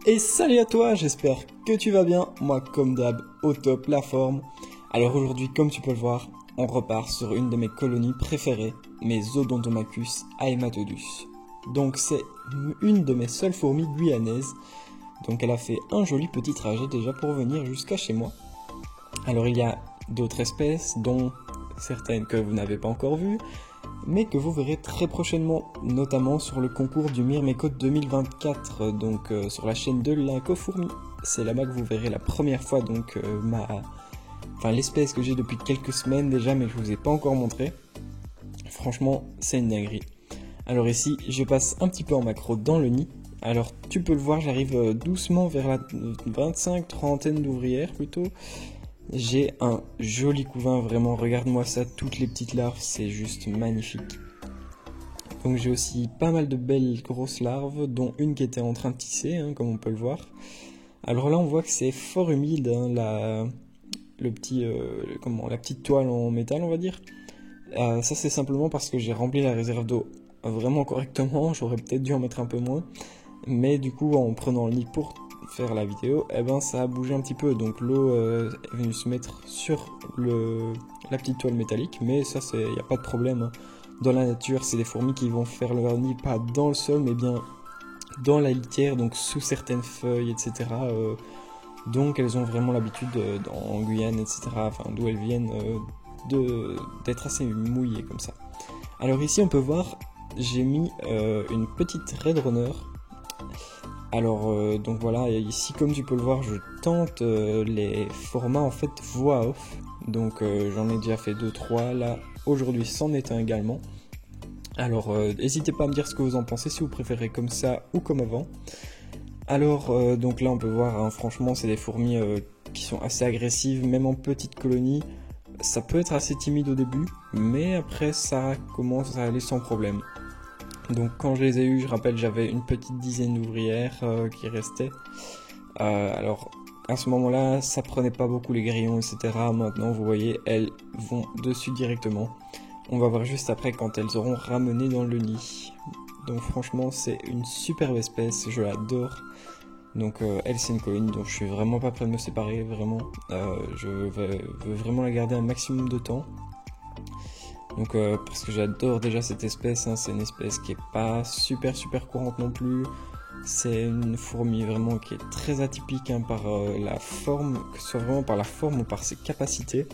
Et salut à toi, j'espère que tu vas bien, moi comme d'hab, au top, la forme. Alors aujourd'hui, comme tu peux le voir, on repart sur une de mes colonies préférées, mes Odontomachus haematodus. Donc c'est une de mes seules fourmis guyanaises, donc elle a fait un joli petit trajet déjà pour venir jusqu'à chez moi. Alors il y a d'autres espèces, dont certaines que vous n'avez pas encore vues, mais que vous verrez très prochainement, notamment sur le concours du Myrmécope 2024, donc sur la chaîne de l'Incofourmi. C'est là-bas que vous verrez la première fois donc l'espèce que j'ai depuis quelques semaines déjà, mais que je vous ai pas encore montré. Franchement, c'est une dinguerie. Alors ici, je passe un petit peu en macro dans le nid. Alors tu peux le voir, j'arrive doucement vers la 25-30 d'ouvrières plutôt. J'ai un joli couvain, vraiment, regarde-moi ça, toutes les petites larves, c'est juste magnifique. Donc j'ai aussi pas mal de belles grosses larves, dont une qui était en train de tisser, comme on peut le voir. Alors là on voit que c'est fort humide, la petite toile en métal on va dire. Ça c'est simplement parce que j'ai rempli la réserve d'eau vraiment correctement, j'aurais peut-être dû en mettre un peu moins. Mais du coup en prenant le nid pour faire la vidéo, ça a bougé un petit peu, donc l'eau est venue se mettre sur la petite toile métallique, mais ça il n'y a pas de problème. Dans la nature, c'est des fourmis qui vont faire leur nid pas dans le sol, mais bien dans la litière, donc sous certaines feuilles, etc. Donc elles ont vraiment l'habitude en Guyane, etc., d'où elles viennent, d'être assez mouillées comme ça. Alors ici on peut voir, j'ai mis une petite Red Runner. Alors donc voilà, ici comme tu peux le voir, je tente les formats en fait voix off. Donc j'en ai déjà fait 2-3, là aujourd'hui c'en est un également. Alors n'hésitez pas à me dire ce que vous en pensez, si vous préférez comme ça ou comme avant. Alors donc là on peut voir, franchement c'est des fourmis qui sont assez agressives, même en petite colonie. Ça peut être assez timide au début, mais après ça commence à aller sans problème. Donc quand je les ai eus, je rappelle, j'avais une petite dizaine d'ouvrières qui restaient. Alors à ce moment-là, ça prenait pas beaucoup les grillons, etc. Maintenant, vous voyez, elles vont dessus directement. On va voir juste après quand elles auront ramené dans le nid. Donc franchement, c'est une superbe espèce, je l'adore. Donc elle, c'est une colonie dont je suis vraiment pas prêt de me séparer, vraiment. Je veux vraiment la garder un maximum de temps. Donc parce que j'adore déjà cette espèce, c'est une espèce qui est pas super courante non plus. C'est une fourmi vraiment qui est très atypique par la forme, que ce soit vraiment par la forme ou par ses capacités.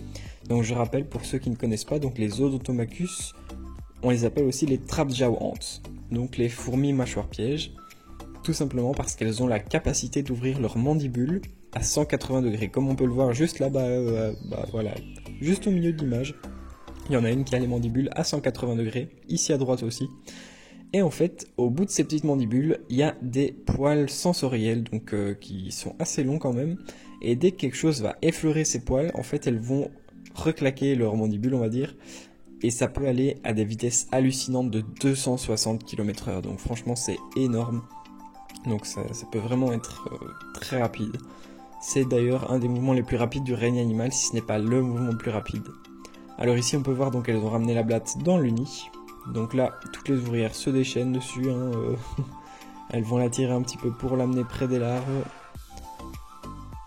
Donc je rappelle pour ceux qui ne connaissent pas, donc les Odontomachus, on les appelle aussi les trap-jaw ants, donc les fourmis mâchoire piège, tout simplement parce qu'elles ont la capacité d'ouvrir leur mandibule à 180 degrés, comme on peut le voir juste là-bas, voilà, juste au milieu de l'image. Il y en a une qui a les mandibules à 180 degrés, ici à droite aussi. Et en fait, au bout de ces petites mandibules, il y a des poils sensoriels, donc qui sont assez longs quand même. Et dès que quelque chose va effleurer ces poils, en fait, elles vont reclaquer leur mandibule, on va dire. Et ça peut aller à des vitesses hallucinantes de 260 km/h. Donc franchement, c'est énorme. Donc ça peut vraiment être très rapide. C'est d'ailleurs un des mouvements les plus rapides du règne animal, si ce n'est pas le mouvement le plus rapide. Alors ici on peut voir donc elles ont ramené la blatte dans le nid. Donc là toutes les ouvrières se déchaînent dessus, elles vont la tirer un petit peu pour l'amener près des larves.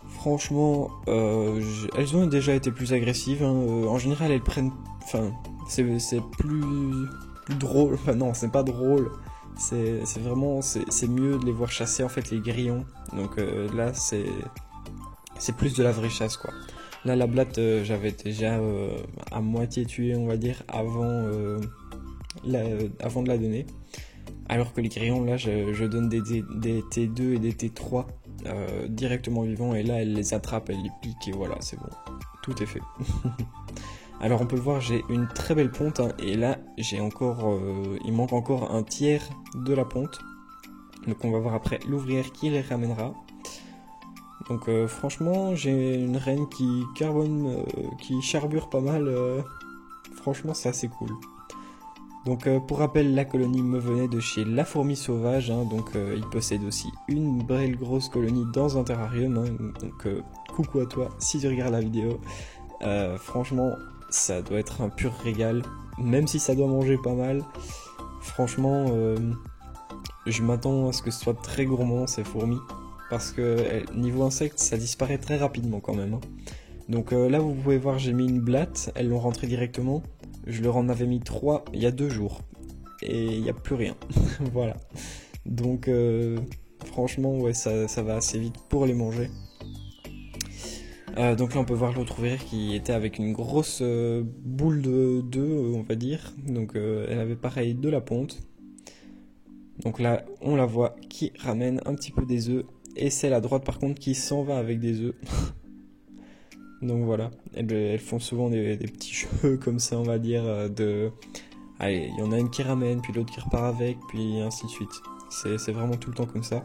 Franchement elles ont déjà été plus agressives, en général elles prennent, c'est plus drôle, non c'est pas drôle, c'est vraiment, c'est mieux de les voir chasser en fait les grillons. Donc là c'est plus de la vraie chasse quoi. Là, la blatte, j'avais déjà à moitié tué, on va dire, avant de la donner. Alors que les grillons, là, je donne des T2 et des T3 directement vivants. Et là, elle les attrape, elle les pique et voilà, c'est bon. Tout est fait. Alors, on peut le voir, j'ai une très belle ponte. Et là, il manque encore un tiers de la ponte. Donc, on va voir après l'ouvrière qui les ramènera. Donc franchement, j'ai une reine qui carbone, qui charbure pas mal, franchement c'est assez cool. Donc pour rappel, la colonie me venait de chez La Fourmi Sauvage, donc il possède aussi une belle grosse colonie dans un terrarium, donc coucou à toi si tu regardes la vidéo. Franchement, ça doit être un pur régal, même si ça doit manger pas mal. Franchement, je m'attends à ce que ce soit très gourmand ces fourmis. parce que niveau insectes, ça disparaît très rapidement quand même. Hein. Donc là, vous pouvez voir, j'ai mis une blatte, elles l'ont rentré directement. Je leur en avais mis 3 il y a 2 jours. Et il n'y a plus rien. Voilà. Donc franchement, ouais, ça va assez vite pour les manger. Donc là, on peut voir l'autre ouvrière qui était avec une grosse boule d'œufs, on va dire. Donc elle avait pareil de la ponte. Donc là, on la voit qui ramène un petit peu des œufs. Et celle à droite, par contre, qui s'en va avec des œufs. Donc voilà, elles font souvent des petits jeux comme ça, on va dire, allez, il y en a une qui ramène, puis l'autre qui repart avec, puis ainsi de suite. C'est vraiment tout le temps comme ça.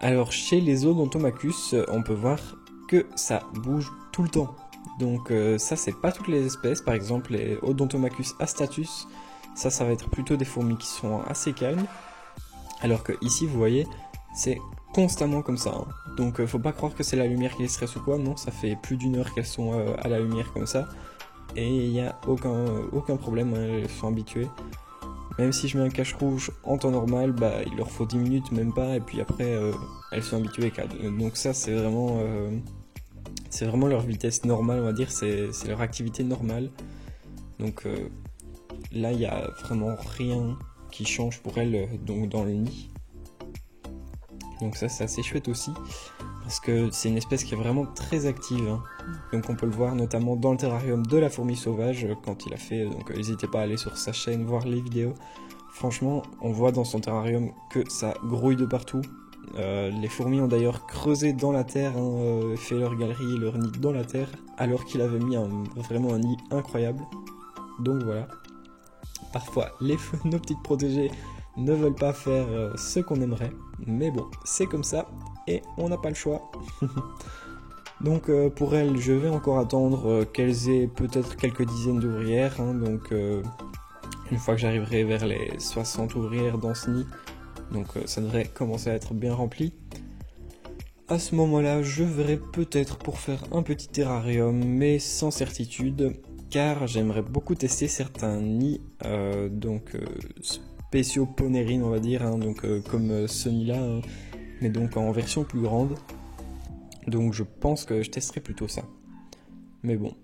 Alors, chez les Odontomachus, on peut voir que ça bouge tout le temps. Donc ça, c'est pas toutes les espèces. Par exemple, les Odontomachus astatus, ça va être plutôt des fourmis qui sont assez calmes. Alors que ici, vous voyez, c'est constamment comme ça. Hein. Donc faut pas croire que c'est la lumière qui les stresse ou quoi. Non, ça fait plus d'1 heure qu'elles sont à la lumière comme ça. Et il n'y a aucun problème, hein, elles sont habituées. Même si je mets un cache rouge en temps normal, bah, il leur faut 10 minutes, même pas, et puis après, elles sont habituées. Donc ça, c'est vraiment leur vitesse normale, on va dire, c'est leur activité normale. Donc là, il n'y a vraiment rien qui change pour elles donc dans le nid. Donc ça, c'est assez chouette aussi, parce que c'est une espèce qui est vraiment très active. Hein. Donc on peut le voir notamment dans le terrarium de la fourmi sauvage quand il a fait, donc n'hésitez pas à aller sur sa chaîne voir les vidéos. Franchement, on voit dans son terrarium que ça grouille de partout. Les fourmis ont d'ailleurs creusé dans la terre, hein, fait leur galerie et leur nid dans la terre, alors qu'il avait mis vraiment un nid incroyable. Donc voilà. Parfois, nos petites protégées ne veulent pas faire ce qu'on aimerait, mais bon, c'est comme ça, et on n'a pas le choix. Donc pour elles, je vais encore attendre qu'elles aient peut-être quelques dizaines d'ouvrières, hein, donc une fois que j'arriverai vers les 60 ouvrières dans ce nid, donc ça devrait commencer à être bien rempli. À ce moment-là, je verrai peut-être pour faire un petit terrarium, mais sans certitude, car j'aimerais beaucoup tester certains nids, spéciaux Ponérine, on va dire, hein, donc comme ce nid-là, hein, mais donc en version plus grande. Donc je pense que je testerai plutôt ça. Mais bon,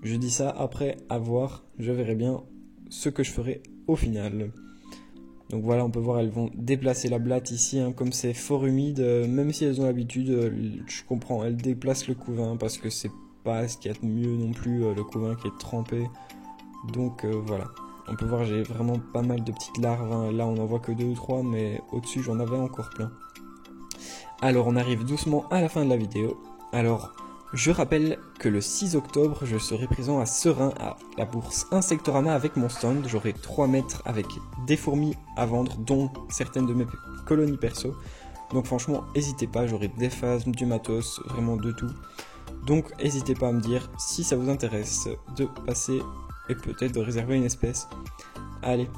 je dis ça après avoir, je verrai bien ce que je ferai au final. Donc voilà, on peut voir, elles vont déplacer la blatte ici, hein, comme c'est fort humide, même si elles ont l'habitude, je comprends, elles déplacent le couvain parce que c'est pas ce qu'il y a de mieux non plus, le couvain qui est trempé. Donc voilà, on peut voir, j'ai vraiment pas mal de petites larves, hein. Là on n'en voit que 2 ou 3, mais au-dessus j'en avais encore plein. Alors on arrive doucement à la fin de la vidéo. Alors je rappelle que le 6 octobre je serai présent à Serein à la bourse Insectorama avec mon stand. J'aurai 3 mètres avec des fourmis à vendre, dont certaines de mes colonies perso. Donc franchement n'hésitez pas, j'aurai des phasmes, du matos, vraiment de tout. Donc n'hésitez pas à me dire si ça vous intéresse de passer et peut-être de réserver une espèce. Allez,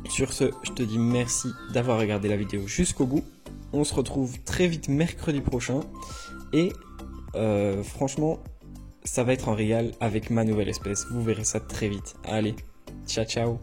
sur ce je te dis merci d'avoir regardé la vidéo jusqu'au bout. On se retrouve très vite mercredi prochain et franchement ça va être un régal avec ma nouvelle espèce, vous verrez ça très vite. Allez, ciao ciao.